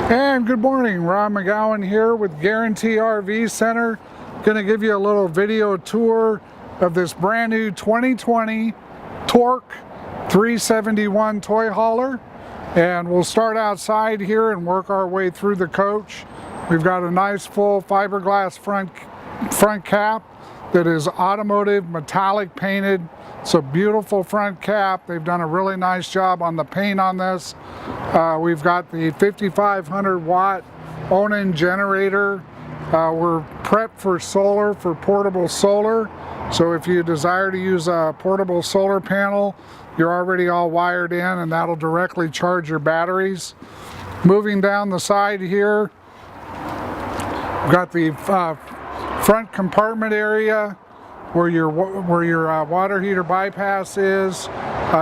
And good morning, Ron McGowan here with Guarantee RV Center. Going to give you a little video tour of this brand new 2020 Torque 371 toy hauler. And we'll start outside here and work our way through the coach. We've got a nice full fiberglass front cap that is automotive metallic painted. It's a beautiful front cap. They've done a really nice job on the paint on this. We've got the 5,500 watt awning generator. We're prepped for solar, for portable solar. So if you desire to use a portable solar panel, you're already all wired in and that'll directly charge your batteries. Moving down the side here, we've got the front compartment area where your water heater bypass is.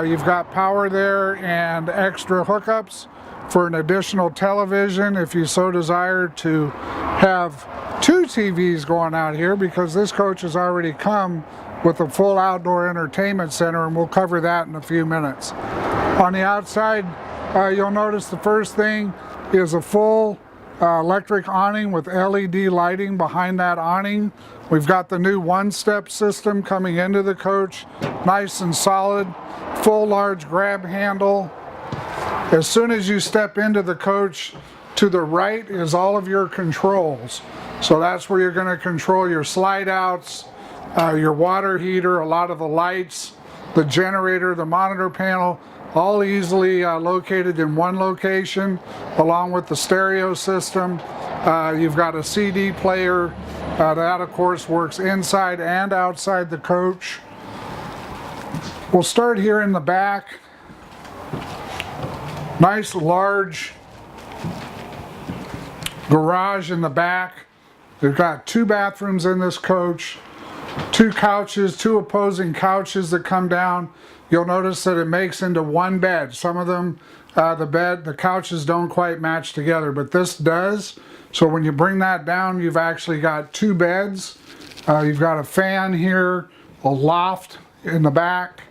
You've got power there and extra hookups for an additional television if you so desire to have two TVs going out here, because this coach has already come with a full outdoor entertainment center, and we'll cover that in a few minutes. On the outside, you'll notice the first thing is a full electric awning with LED lighting behind that awning. We've got the new one-step system coming into the coach, nice and solid, full large grab handle. As soon as you step into the coach, to the right is all of your controls. So that's where you're going to control your slide outs, your water heater, a lot of the lights, the generator, the monitor panel, all easily located in one location, along with the stereo system. You've got a CD player. That of course works inside and outside the coach. We'll start here in the back. Nice large garage in the back. We've got two bathrooms in this coach, two couches, two opposing couches that come down. You'll notice that it makes into one bed. Some of them, the couches don't quite match together, but this does. So when you bring that down, you've actually got two beds. You've got a fan here, a loft in the back.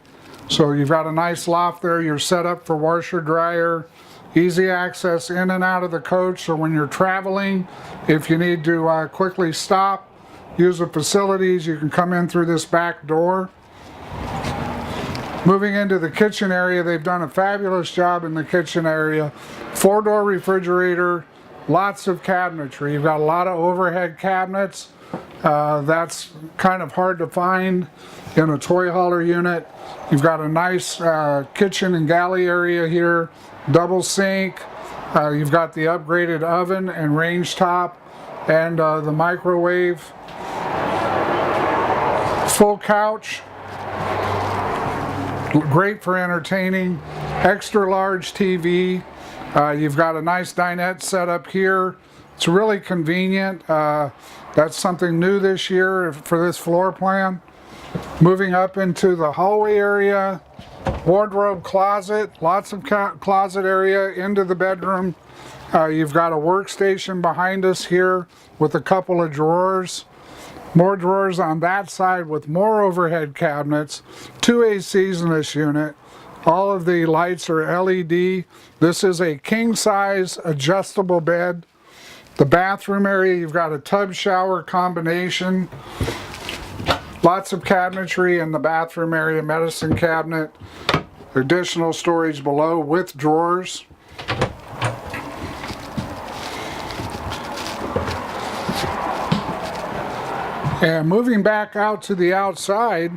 So you've got a nice loft there. You're set up for washer dryer, easy access in and out of the coach. So when you're traveling, if you need to quickly stop, use the facilities, you can come in through this back door. Moving into the kitchen area, they've done a fabulous job in the kitchen area. 4-door refrigerator, lots of cabinetry. You've got a lot of overhead cabinets. That's kind of hard to find in a toy hauler unit. You've got a nice kitchen and galley area here, double sink. You've got the upgraded oven and range top and the microwave. Full couch. Great for entertaining. Extra large TV. You've got a nice dinette set up here. It's really convenient. That's something new this year for this floor plan. Moving up into the hallway area, wardrobe closet, lots of closet area into the bedroom. You've got a workstation behind us here with a couple of drawers. More drawers on that side with more overhead cabinets, two ACs in this unit. All of the lights are LED. This is a king size adjustable bed. The bathroom area, you've got a tub shower combination. Lots of cabinetry in the bathroom area, medicine cabinet. Additional storage below with drawers. And moving back out to the outside,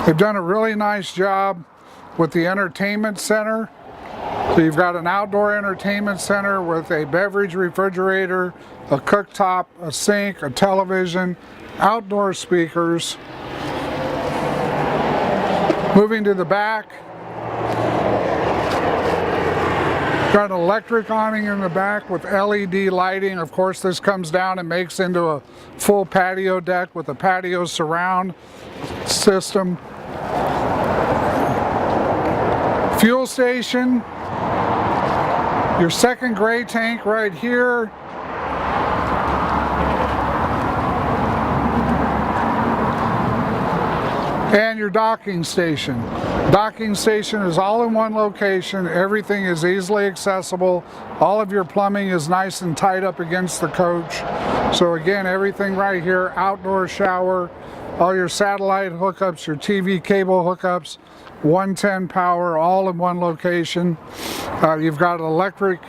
they've done a really nice job with the entertainment center. So you've got an outdoor entertainment center with a beverage refrigerator, a cooktop, a sink, a television, outdoor speakers. Moving to the back, got an electric awning in the back with LED lighting. Of course, this comes down and makes into a full patio deck with a patio surround system. Fuel station. Your second gray tank right here. And your docking station. Docking station is all in one location. Everything is easily accessible. All of your plumbing is nice and tight up against the coach. So again, everything right here, outdoor shower, all your satellite hookups, your TV cable hookups, 110 power, all in one location. You've got an electric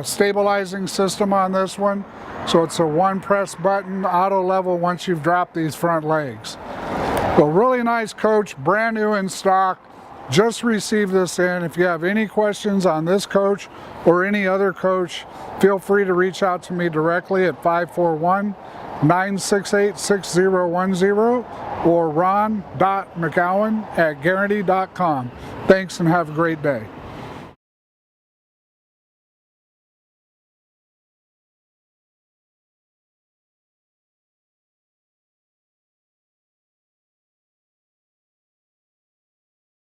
stabilizing system on this one. So it's a one press button, auto level once you've dropped these front legs. Well, really nice coach, brand new in stock. Just received this in. If you have any questions on this coach or any other coach, feel free to reach out to me directly at 541-968-6010 or ron.mcgowan@guarantee.com. Thanks and have a great day.